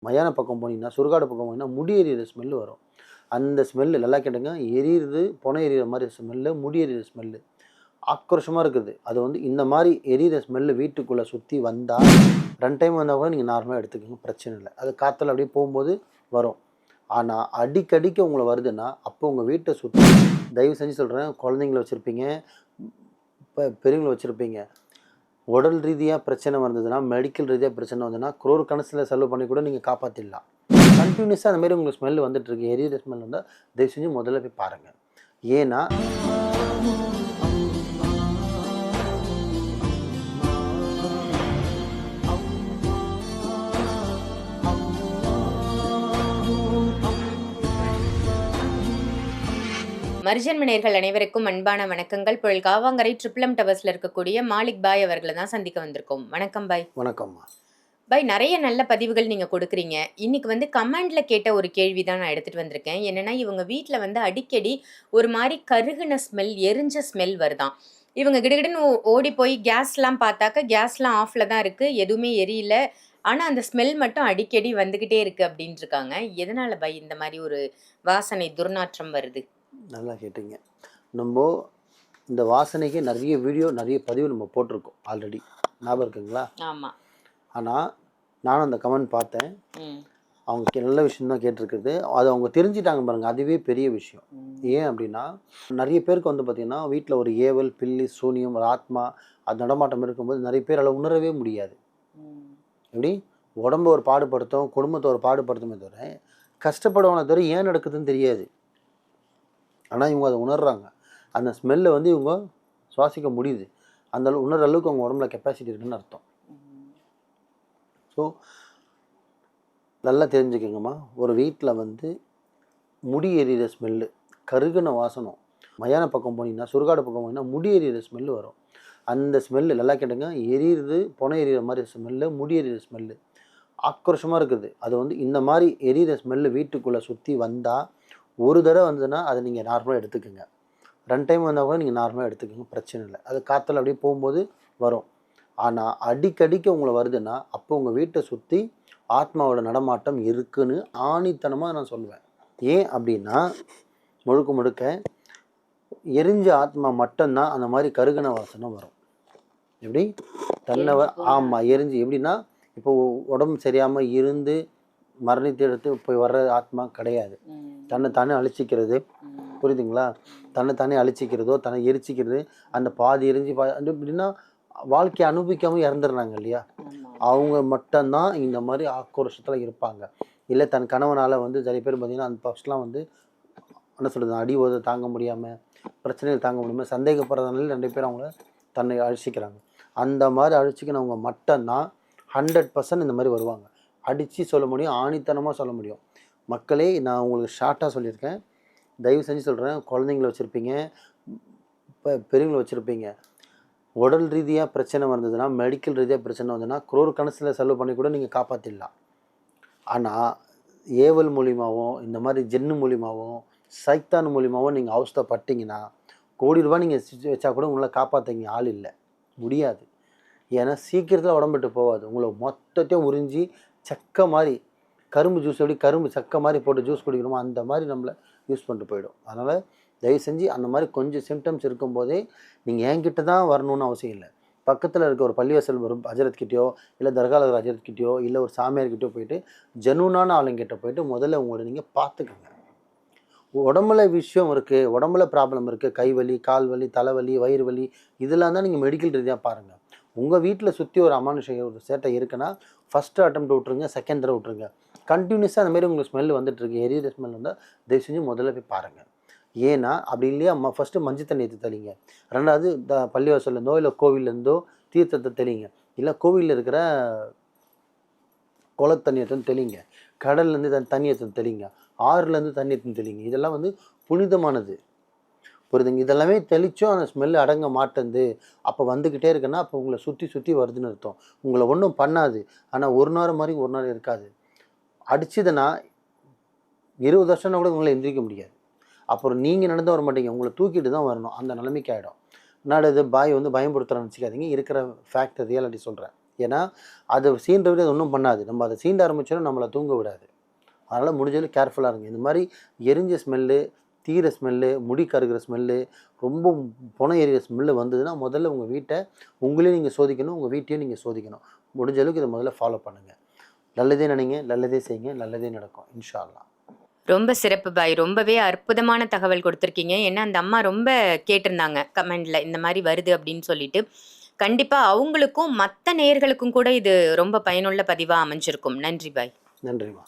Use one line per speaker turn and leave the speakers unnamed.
மயான பக்கம் போனீங்கன்னா, சுடுகாடு பக்கம் போனீங்கன்னா, முடி எரியிற ஸ்மெல் வரும். அந்த ஸ்மெல்லு நல்லா கேட்டுங்க, எரியிறது பொணம் எரியிற மாரி ஸ்மெல்லு, முடி எரியிற ஸ்மெல்லு. ஆக்ரோஷமா இருக்குது. அது வந்து இந்த மாரி எரியிற ஸ்மெல்லு வீட்டுக்குள்ள சுத்தி வந்தா, 2 டைம் வந்தா கூட நீங்க நார்மலா எடுத்துக்கங்க. பிரச்சனை இல்ல. அது காத்துல அப்படியே போம்போது வரும். ஆனா, அடிக்கடிக்க உங்கள வருதுன்னா, அப்போ உங்க வீட்ட சுத்தி தயவு செஞ்சு சொல்றேன், குழந்தைங்கள வச்சிருப்பீங்க, பெரியவங்கள வச்சிருப்பீங்க. உடல் ரீதியா பிரச்சனை வந்ததுன்னா, மெடிக்கல் ரீதியா பிரச்சனை வந்ததுன்னா, குரோர் கணக்குல செலவு பண்ணி கூட நீங்க காப்பாத்திடலாம். கன்டினியூஸா அந்த மாரி உங்களுக்கு ஸ்மெல் வந்துட்டு இருக்கு. எரியிற ஸ்மெல் வந்தா, தயவு செஞ்சு முதல்ல போய் பாருங்க. ஏன்னா
மரிஜன்ம நேயர்கள் அனைவருக்கும் அன்பான வணக்கங்கள். புழல் காவாங்கரை ட்ரிபிள் டவர்ஸ்ல இருக்கக்கூடிய மாலிக் பாய் அவர்களை தான் சந்திக்க வந்திருக்கோம். வணக்கம் பாய்.
வணக்கம்மா.
பாய், நிறைய நல்ல பதிவுகள் நீங்க கொடுக்குறீங்க. இன்னைக்கு வந்து கமெண்ட்ல கேட்ட ஒரு கேள்வி தான் நான் எடுத்துட்டு வந்திருக்கேன். என்னன்னா, இவங்க வீட்ல வந்து அடிக்கடி ஒரு மாதிரி கருகுன ஸ்மெல், எரிஞ்ச ஸ்மெல் வருதாம். இவங்க கிடுகிடுன்னு ஓடி போய் கேஸ்லாம் பார்த்தாக்க கேஸ்லாம் ஆஃப்ல தான் இருக்கு, எதுவுமே எரியல. ஆனா அந்த ஸ்மெல் மட்டும் அடிக்கடி வந்துகிட்டே இருக்கு அப்படின்னு இருக்காங்க. எதனால பாய் இந்த மாதிரி ஒரு வாசனை துர்நாற்றம் வருது?
நல்லா கேட்டீங்க. நம்போ இந்த வாசனைக்கு நெறைய வீடியோ, நெறைய பதிவு நம்ம போட்டிருக்கோம் ஆல்ரெடி. ஞாபகம் இருக்குங்களா?
ஆமா.
ஆனா, நானும் அந்த கமெண்ட் பார்த்தேன்.
ம்.
அவங்க நல்ல விஷயம் தான் கேட்டிருக்குது. அது அவங்க தெரிஞ்சுட்டாங்க பாருங்க, அதுவே பெரிய விஷயம். ஏன் அப்படின்னா, நெறைய பேருக்கு வந்து பார்த்தீங்கன்னா, வீட்ல ஒரு ஏவல், பில்லி, சூனியம், ஒரு ஆத்மா அது நடமாட்டம் இருக்கும்போது நெறைய பேரால உணரவே முடியாது. எப்படி? உடம்ப ஒரு பாடுபடுத்தும், குடும்பத்த ஒரு பாடுபடுத்துமே தவிர, கஷ்டப்படுவானே தவிர ஏன் நடக்குதுன்னு தெரியாது. ஆனா, இவங்க அத உணர்றாங்க. அந்த ஸ்மெல்ல வந்து இவங்க சுவாசிக்க முடியுது. அந்த உணர்ற அளவுக்கு அவங்க உடம்புல கெப்பாசிட்டி இருக்குன்னு அர்த்தம். ஸோ, நல்லா தெரிஞ்சுக்கங்கம்மா. ஒரு வீட்ல வந்து முடி எரியிற ஸ்மெல்லு, கருகுன வாசனம். மயான பக்கம் போனீங்கன்னா, சுடுகாடு பக்கம் போனீங்கன்னா, முடி எரியிற ஸ்மெல்லு வரும். அந்த ஸ்மெல்லு நல்லா கேட்டுங்க, எரியிறது பொணம் எரியிற மாரி ஸ்மெல்லு, முடி எரியிற ஸ்மெல்லு. ஆக்ரோஷமா இருக்குது. அது வந்து இந்த மாரி எரியிற ஸ்மெல்லு வீட்டுக்குள்ள சுத்தி வந்தா, ஒரு தடவ வந்ததுன்னா, அத நீங்க நார்மலா எடுத்துக்கங்க. 2 டைம் வந்தா கூட நீங்க நார்மலா எடுத்துக்கங்க. பிரச்சனை இல்ல. அது காத்துல அப்படியே போம்போது வரும். ஆனா, அடிக்கடிக்க உங்கள வருதுன்னா, அப்போ உங்க வீட்ட சுத்தி ஆத்மாவோட நடமாட்டம் இருக்குன்னு ஆணித்தனமா நான் சொல்லுவேன். ஏன் அப்படின்னா, முழுக்க முழுக்க எரிஞ்ச ஆத்மா மட்டும் தான் அந்த மாரி கருகுன வாசனை வரும். எப்படி? ஆமா. எரிஞ்சு எப்படின்னா, இப்போ உடம்பு சரியாம இருந்து மரணித்து எடுத்து போய் வர்ற ஆத்மா கிடையாது. தன்னை தானே அழிச்சிக்கிறது. புரியுதுங்களா? தன்னை தானே அழிச்சிக்கிறதோ, தன்னை எரிச்சிக்கிறது, அந்த பாதி எரிஞ்சு அது எப்படின்னா, வாழ்க்கைய அனுபவிக்காம இறந்துடுறாங்க இல்லையா? அவங்க மட்டும் தான் இந்த மாரி ஆக்ரோஷத்துல இருப்பாங்க. இல்ல தன் கணவனால வந்து சில பேர் பார்த்தீங்கன்னா, அந்த ஃபர்ஸ்ட்லாம் வந்து என்ன சொல்றது, அடி உத தாங்க முடியாம, பிரச்சனைகள் தாங்க முடியாம, சந்தேகப்படுறதுனால 2 பேர் அவங்கள தன்னை அழிச்சிக்கிறாங்க. அந்த மாரி அழிச்சிக்கினவங்க மட்டும் தான் 100% இந்த மாரி வருவாங்க. அடிச்சு சொல்ல முடியும், ஆணித்தனமா சொல்ல முடியும். மக்களே, நான் உங்களுக்கு ஷார்ட்டா சொல்லியிருக்கேன். தயவு செஞ்சு சொல்றேன், குழந்தைங்கள வச்சிருப்பீங்க, பெரியவங்கள வச்சிருப்பீங்க. உடல் ரீதியா பிரச்சனை வந்ததுன்னா, மெடிக்கல் ரீதியா பிரச்சனை வந்ததுன்னா, குரோர் கணக்குல செலவு பண்ணி கூட நீங்க காப்பாத்திடலாம். ஆனா, ஏவல் மூலியமாவும், இந்த மாரி ஜின்னு மூலியமாவும், சைத்தான் மூலியமாவும் நீங்க அவஸ்தைப்பட்டீங்கன்னா, கோடி ரூபாய் நீங்க வச்சா கூட உங்கள காப்பாத்த இங்க ஆள் இல்ல. முடியாது. ஏன்னா, சீக்கிரத்தில உடம்பு விட்டு போவாது. உங்கள மொத்தத்தையும் உறிஞ்சி சக்க மாரி, கரும்பு ஜூஸ் எப்படி கரும்பு சக்க மாரி போட்டு ஜூஸ் குடிக்கிறோமோ, அந்த மாரி நம்மள யூஸ் பண்ணிட்டு போயிடும். அதனால தயவு செஞ்சு அந்த மாரி கொஞ்சம் சிம்ப்டம்ஸ் இருக்கும்போதே, நீங்க என்கிட்ட தான் வரணும்னு அவசியம் இல்ல. பக்கத்துல இருக்க ஒரு பள்ளிவாசல் ஒரு ஹஜரத் கிட்டயோ, இல்ல தர்கால இருக்கிற ஹஜரத் கிட்டயோ, இல்ல ஒரு சாமியார் கிட்டயோ போயிட்டு, ஜெனூனான ஆளுங்கிட்ட போயிட்டு முதல்ல உங்கள நீங்க பார்த்துக்கங்க. உடம்புல விஷயம் இருக்கு, உடம்புல ப்ராப்ளம் இருக்கு, கை வலி, கால் வலி, தலைவலி, வயிறு வலி, இதெல்லாம் தான் நீங்க மெடிக்கல் ரீதியா பாருங்க. உங்க வீட்ல சுத்தி ஒரு அமானுஷ்ய ஒரு சேட்டை இருக்குன்னா, ஃபர்ஸ்ட் அட்டெம்ப்ட் விட்டுருங்க, செகண்ட் தடவ விட்டுருங்க. கன்டினியூஸா அந்த மாரி உங்களுக்கு ஸ்மெல் வந்துட்டு இருக்கு, எரியிற ஸ்மெல் வந்தா, தயவு செஞ்சு முதல்ல போய் பாருங்க. ஏன்னா, அப்படி இல்லையா ஃபர்ஸ்ட்டு மஞ்சள் தண்ணி எடுத்து தெளிங்க. 2வது பள்ளிவாசல்லேருந்தோ, இல்ல கோவில்லேருந்தோ தீர்த்தத்த தெளிங்க. இல்ல கோவில்ல இருக்கிற குளத்து தண்ணி எடுத்து வந்து தெளிங்க. கடல்லேருந்து தண்ணி எடுத்து வந்து தெளிங்க. ஆறுலேருந்து தண்ணி எடுத்து வந்து தெளிங்க. இதெல்லாம் வந்து புனிதமானது. புரியுதுங்க? இதெல்லாமே தெளிச்சும் அந்த ஸ்மெல் அடங்க மாட்டேன்து. அப்போ வந்துக்கிட்டே இருக்குன்னா, அப்போ உங்கள சுத்தி சுத்தி வருதுன்னு அர்த்தம். உங்கள ஒண்ணும் பண்ணாது. ஆனா, ஒரு நாள் மாரி ஒரு நாள் இருக்காது. அடிச்சதுன்னா 20 வருஷம்னா கூட உங்களால எந்திரிக்க முடியாது. அப்புறம் நீங்க நடந்து வர மாட்டீங்க. உங்கள தூக்கிட்டு தான் வரணும். அந்த நிலைமைக்கு ஆயிடும். என்னடா இது பாய் வந்து பயம்படுத்துறான்னு நெனச்சுக்காதீங்க. இருக்கிற ஃபேக்ட் ரியாலிட்டி சொல்றேன். ஏன்னா அது சீன்ற விட அது ஒன்றும் பண்ணாது. நம்ம அதை சீண்ட ஆரம்பிச்சோன்னா நம்மளை தூங்க விடாது. அதனால் முடிஞ்சளவு கேர்ஃபுல்லாக இருங்க. இந்த மாதிரி எரிஞ்ச ஸ்மெல்லு, தீர ஸ்மெல்லு, முடி கருகிற ஸ்மெல்லு, ரொம்ப புனம் எரிகிற ஸ்மெல்லு வந்ததுன்னா முதல்ல உங்கள் வீட்டை உங்களையும் நீங்கள் சோதிக்கணும், உங்கள் வீட்டையும் நீங்கள் சோதிக்கணும். முடிஞ்ச அளவுக்கு இதை முதல்ல ஃபாலோ பண்ணுங்கள். நல்லதே நினைங்க, நல்லதே செய்யுங்க, நல்லதே நடக்கும். இன்ஷா அல்லாஹ்.
ரொம்ப சிறப்பு பாய். ரொம்பவே அற்புதமான தகவல் கொடுத்துருக்கீங்க. ஏன்னா அந்த அம்மா ரொம்ப கேட்டிருந்தாங்க கமெண்ட்ல இந்த மாதிரி வருது அப்படின்னு சொல்லிட்டு. கண்டிப்பா அவங்களுக்கும் மற்ற நேயர்களுக்கும் கூட இது ரொம்ப பயனுள்ள பதிவா அமைஞ்சிருக்கும். நன்றி பாய்.
நன்றிம்மா.